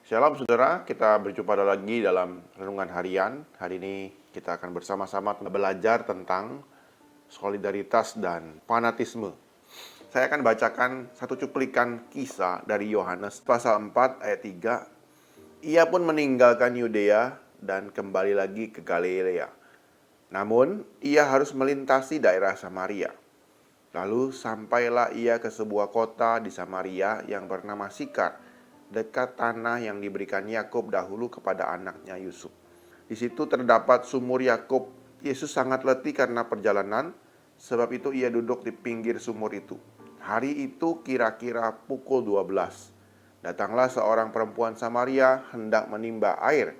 Shalom saudara, kita berjumpa lagi dalam Renungan Harian. Hari ini kita akan bersama-sama belajar tentang solidaritas dan fanatisme. Saya akan bacakan satu cuplikan kisah dari Yohanes pasal 4 ayat 3. Ia pun meninggalkan Yudea dan kembali lagi ke Galilea. Namun, ia harus melintasi daerah Samaria. Lalu sampailah ia ke sebuah kota di Samaria yang bernama Sikar, dekat tanah yang diberikan Yakub dahulu kepada anaknya Yusuf. Di situ terdapat sumur Yakub. Yesus sangat letih karena perjalanan, sebab itu ia duduk di pinggir sumur itu. Hari itu kira-kira pukul 12. Datanglah seorang perempuan Samaria hendak menimba air.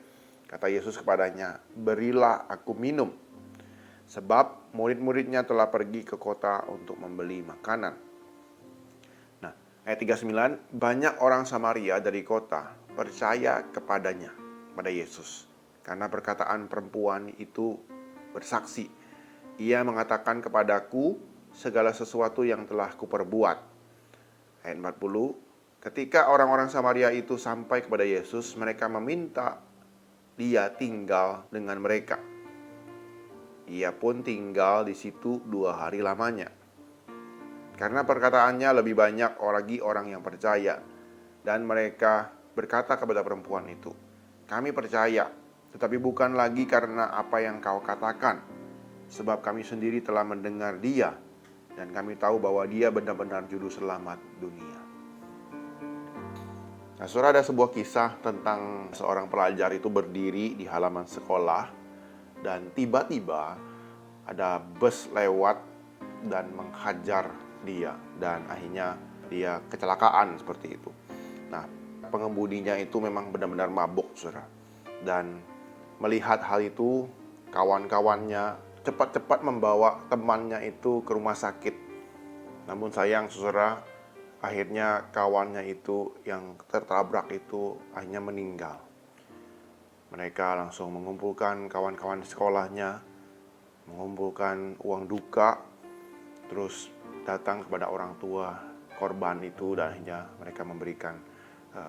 Kata Yesus kepadanya, "Berilah aku minum." Sebab murid-muridnya telah pergi ke kota untuk membeli makanan. Nah, ayat 39, banyak orang Samaria dari kota percaya kepadanya, pada Yesus. Karena perkataan perempuan itu bersaksi. Ia mengatakan kepadaku segala sesuatu yang telah kuperbuat. Ayat 40, ketika orang-orang Samaria itu sampai kepada Yesus, mereka meminta dia tinggal dengan mereka. Ia pun tinggal di situ 2 hari lamanya. Karena perkataannya lebih banyak lagi orang yang percaya. Dan mereka berkata kepada perempuan itu, "Kami percaya, tetapi bukan lagi karena apa yang kau katakan. Sebab kami sendiri telah mendengar dia, dan kami tahu bahwa dia benar-benar juru selamat dunia." Nah, saudara, ada sebuah kisah tentang seorang pelajar itu berdiri di halaman sekolah, dan tiba-tiba ada bus lewat dan menghajar dia, dan akhirnya dia kecelakaan seperti itu. Nah, pengemudinya itu memang benar-benar mabuk, saudara. Dan melihat hal itu, kawan-kawannya cepat-cepat membawa temannya itu ke rumah sakit. Namun sayang, saudara, akhirnya kawannya itu yang tertabrak itu akhirnya meninggal. Mereka langsung mengumpulkan kawan-kawan di sekolahnya, mengumpulkan uang duka, terus datang kepada orang tua korban itu, dan akhirnya mereka memberikan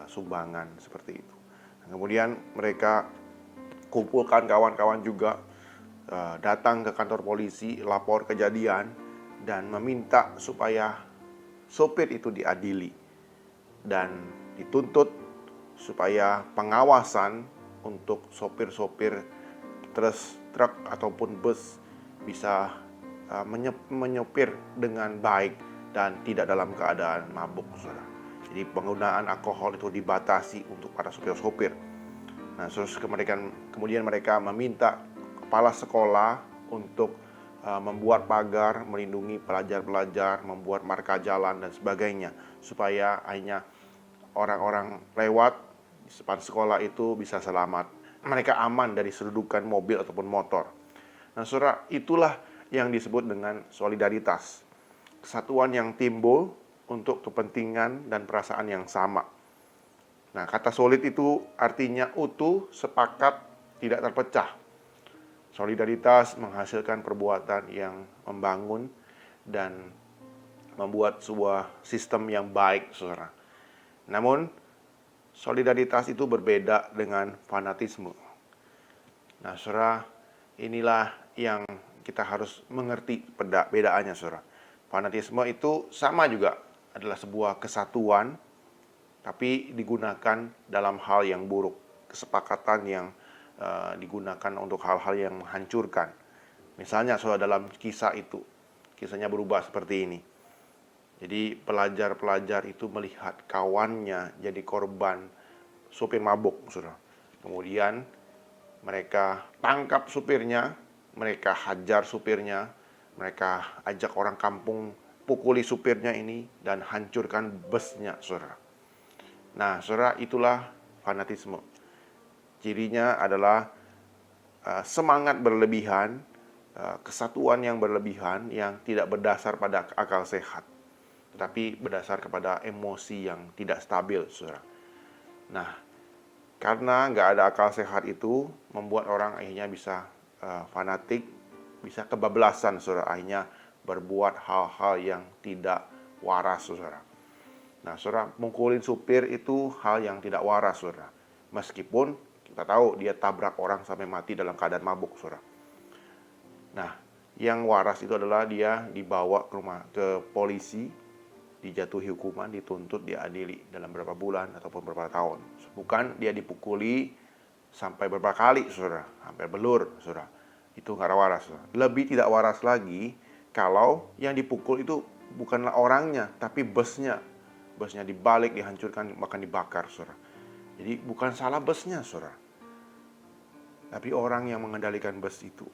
sumbangan seperti itu. Dan kemudian mereka kumpulkan kawan-kawan juga, datang ke kantor polisi, lapor kejadian, dan meminta supaya sopir itu diadili dan dituntut supaya pengawasan untuk sopir-sopir truk ataupun bus bisa menyopir dengan baik dan tidak dalam keadaan mabuk, saudara. Jadi penggunaan alkohol itu dibatasi untuk para sopir-sopir. Nah, terus kemudian mereka meminta kepala sekolah untuk membuat pagar melindungi pelajar-pelajar, membuat marka jalan dan sebagainya, supaya akhirnya orang-orang lewat di depan sekolah itu bisa selamat. Mereka aman dari serudukan mobil ataupun motor. Nah, saudara, itulah yang disebut dengan solidaritas. Kesatuan yang timbul untuk kepentingan dan perasaan yang sama. Nah, kata solid itu artinya utuh, sepakat, tidak terpecah. Solidaritas menghasilkan perbuatan yang membangun dan membuat sebuah sistem yang baik, saudara. Namun, solidaritas itu berbeda dengan fanatisme. Nah, saudara, inilah yang kita harus mengerti perbedaannya, saudara. Fanatisme itu sama juga, adalah sebuah kesatuan, tapi digunakan dalam hal yang buruk. Kesepakatan yang digunakan untuk hal-hal yang menghancurkan. Misalnya, saudara, dalam kisah itu, kisahnya berubah seperti ini. Jadi pelajar-pelajar itu melihat kawannya jadi korban supir mabuk, saudara. Kemudian mereka tangkap supirnya, mereka hajar supirnya, mereka ajak orang kampung pukuli supirnya ini dan hancurkan busnya, saudara. Nah, saudara, itulah fanatisme. Cirinya adalah semangat berlebihan, kesatuan yang berlebihan yang tidak berdasar pada akal sehat, tetapi berdasar kepada emosi yang tidak stabil, saudara. Nah, karena nggak ada akal sehat itu, membuat orang akhirnya bisa fanatik, bisa kebablasan, saudara. Akhirnya berbuat hal-hal yang tidak waras, saudara. Nah, saudara, mukulin supir itu hal yang tidak waras, saudara. Meskipun kita tahu dia tabrak orang sampai mati dalam keadaan mabuk, saudara. Nah, yang waras itu adalah dia dibawa ke polisi, dijatuhi hukuman, dituntut, diadili dalam beberapa bulan ataupun beberapa tahun. Bukan dia dipukuli sampai beberapa kali, saudara, sampai belur, saudara. Itu nggak waras, saudara. Lebih tidak waras lagi kalau yang dipukul itu bukanlah orangnya, tapi busnya. Busnya dibalik, dihancurkan, bahkan dibakar, saudara. Jadi bukan salah busnya, saudara, tapi orang yang mengendalikan bus itu.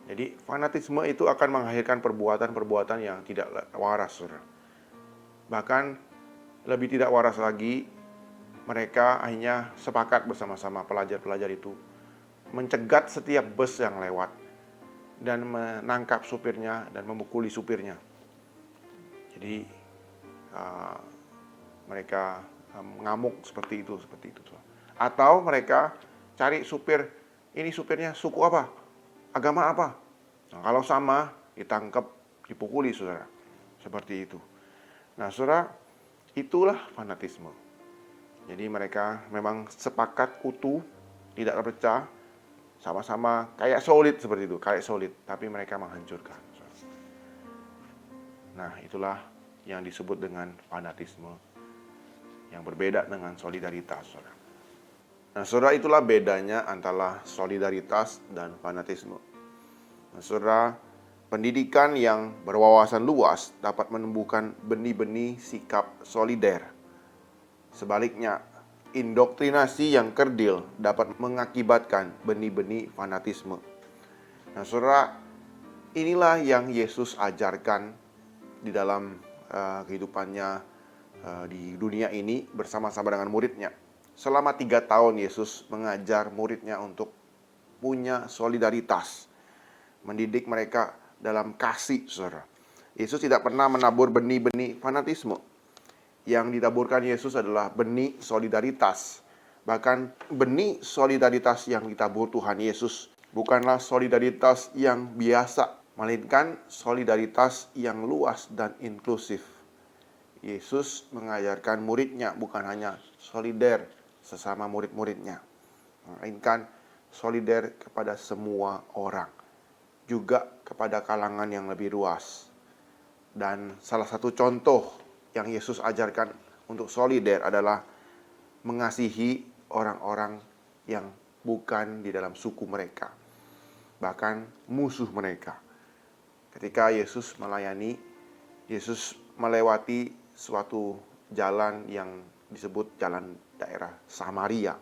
Jadi fanatisme itu akan mengakhirkan perbuatan-perbuatan yang tidak waras, saudara. Bahkan lebih tidak waras lagi, mereka akhirnya sepakat bersama-sama pelajar-pelajar itu mencegat setiap bus yang lewat dan menangkap supirnya dan memukuli supirnya. Jadi mereka ngamuk seperti itu. Atau mereka cari supir, ini supirnya suku apa, agama apa. Nah, kalau sama, ditangkap, dipukuli, saudara. Seperti itu. Nah, saudara, itulah fanatisme. Jadi mereka memang sepakat utuh, tidak terpecah, sama-sama kayak solid seperti itu, kayak solid, tapi mereka menghancurkan. Nah, itulah yang disebut dengan fanatisme, yang berbeda dengan solidaritas, saudara. Nah, saudara, itulah bedanya antara solidaritas dan fanatisme. Nah, saudara, pendidikan yang berwawasan luas dapat menumbuhkan benih-benih sikap solider. Sebaliknya, indoktrinasi yang kerdil dapat mengakibatkan benih-benih fanatisme. Nah, saudara, inilah yang Yesus ajarkan di dalam kehidupannya di dunia ini bersama-sama dengan muridnya. Selama 3 tahun Yesus mengajar muridnya untuk punya solidaritas, mendidik mereka dalam kasih, saudara. Yesus tidak pernah menabur benih-benih fanatisme. Yang ditaburkan Yesus adalah benih solidaritas. Bahkan benih solidaritas yang ditabur Tuhan Yesus bukanlah solidaritas yang biasa, melainkan solidaritas yang luas dan inklusif. Yesus mengajarkan muridnya bukan hanya solider sesama murid-muridnya, melainkan solider kepada semua orang, juga kepada kalangan yang lebih luas. Dan salah satu contoh yang Yesus ajarkan untuk solider adalah mengasihi orang-orang yang bukan di dalam suku mereka, bahkan musuh mereka. Ketika Yesus melayani, Yesus melewati suatu jalan yang disebut jalan daerah Samaria.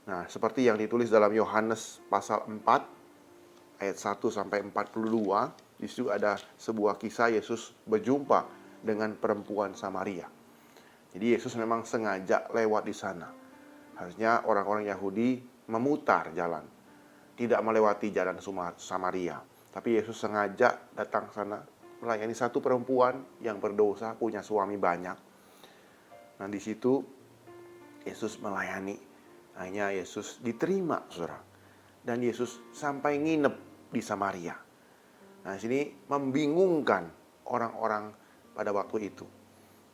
Nah, seperti yang ditulis dalam Yohanes pasal 4 ayat 1 sampai 42, di situ ada sebuah kisah Yesus berjumpa dengan perempuan Samaria. Jadi Yesus memang sengaja lewat di sana. Harusnya orang-orang Yahudi memutar jalan, tidak melewati jalan Samaria. Tapi Yesus sengaja datang ke sana, melayani satu perempuan yang berdosa, punya suami banyak. Nah, di situ Yesus melayani. Akhirnya Yesus diterima, saudara. Dan Yesus sampai nginep di Samaria. Nah, sini membingungkan orang-orang pada waktu itu.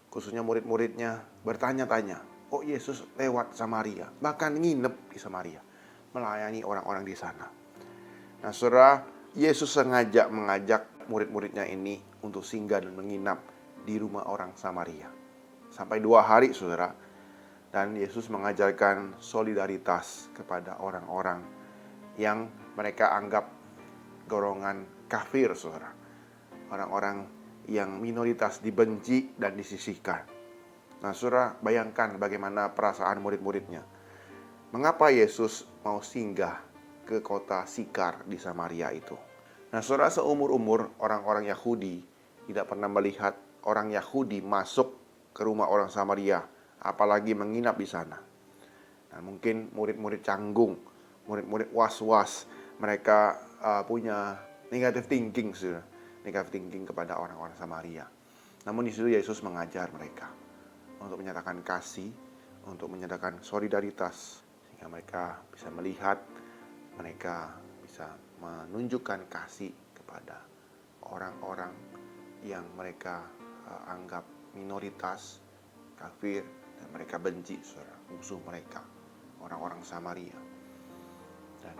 Khususnya murid-muridnya bertanya-tanya, kok Yesus lewat Samaria, bahkan nginep di Samaria, melayani orang-orang di sana. Nah, saudara, Yesus sengaja mengajak murid-muridnya ini untuk singgah dan menginap di rumah orang Samaria. Sampai 2 hari, saudara. Dan Yesus mengajarkan solidaritas kepada orang-orang yang mereka anggap golongan kafir, saudara. Orang-orang yang minoritas dibenci dan disisihkan. Nah, saudara, bayangkan bagaimana perasaan murid-muridnya. Mengapa Yesus mau singgah ke kota Sikar di Samaria itu? Nah, saudara, seumur-umur orang-orang Yahudi tidak pernah melihat orang Yahudi masuk ke rumah orang Samaria, apalagi menginap di sana. Nah, mungkin murid-murid canggung, murid-murid was-was, mereka punya negative thinking, saudara. Negative thinking kepada orang-orang Samaria. Namun di situ Yesus mengajar mereka untuk menyatakan kasih, untuk menyatakan solidaritas, sehingga mereka bisa melihat, mereka bisa menunjukkan kasih kepada orang-orang yang mereka anggap minoritas, kafir, dan mereka benci, saudara, musuh mereka. orang-orang Samaria. Dan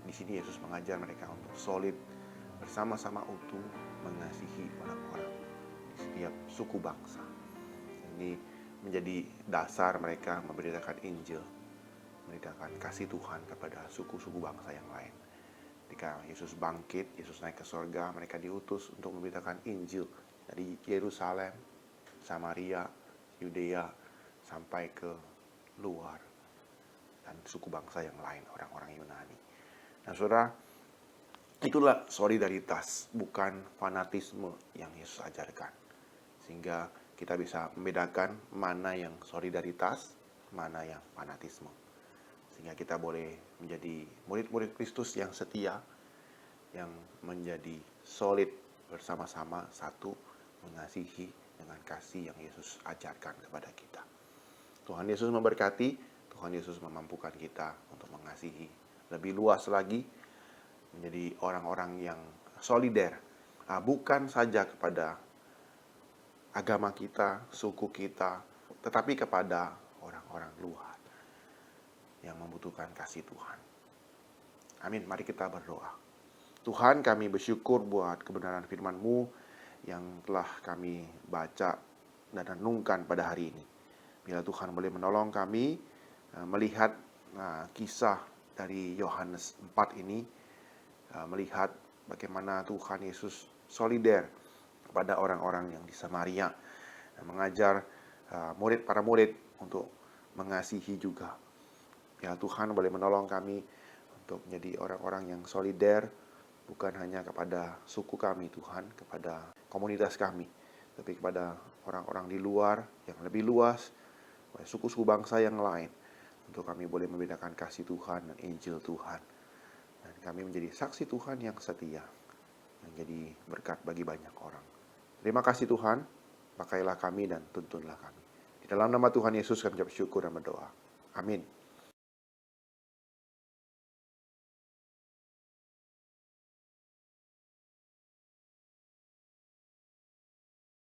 di sini Yesus mengajar mereka untuk solid bersama-sama utuh mengasihi orang-orang di setiap suku bangsa. Ini menjadi dasar mereka memberitakan Injil, memberitakan kasih Tuhan kepada suku-suku bangsa yang lain. Ketika Yesus bangkit, Yesus naik ke sorga, mereka diutus untuk memberitakan Injil dari Yerusalem, Samaria, Yudea, sampai ke luar dan suku bangsa yang lain, orang-orang Yunani. Nah, saudara, itulah solidaritas, bukan fanatisme yang Yesus ajarkan. Sehingga kita bisa membedakan mana yang solidaritas, mana yang fanatisme. Sehingga kita boleh menjadi murid-murid Kristus yang setia, yang menjadi solid bersama-sama satu, mengasihi dengan kasih yang Yesus ajarkan kepada kita. Tuhan Yesus memberkati, Tuhan Yesus memampukan kita untuk mengasihi lebih luas lagi, menjadi orang-orang yang solider, bukan saja kepada agama kita, suku kita, tetapi kepada orang-orang luar yang membutuhkan kasih Tuhan. Amin, mari kita berdoa. Tuhan, kami bersyukur buat kebenaran firman-Mu yang telah kami baca dan renungkan pada hari ini. Bila Tuhan boleh menolong kami melihat kisah dari Yohanes 4 ini, melihat bagaimana Tuhan Yesus solider kepada orang-orang yang di Samaria, mengajar para murid untuk mengasihi juga. Ya Tuhan boleh menolong kami untuk menjadi orang-orang yang solider, bukan hanya kepada suku kami Tuhan, kepada komunitas kami, tapi kepada orang-orang di luar yang lebih luas, suku-suku bangsa yang lain, untuk kami boleh membedakan kasih Tuhan dan Injil Tuhan. Dan kami menjadi saksi Tuhan yang setia, menjadi berkat bagi banyak orang. Terima kasih Tuhan, pakailah kami dan tuntunlah kami. Di dalam nama Tuhan Yesus kami ucap syukur dan berdoa. Amin.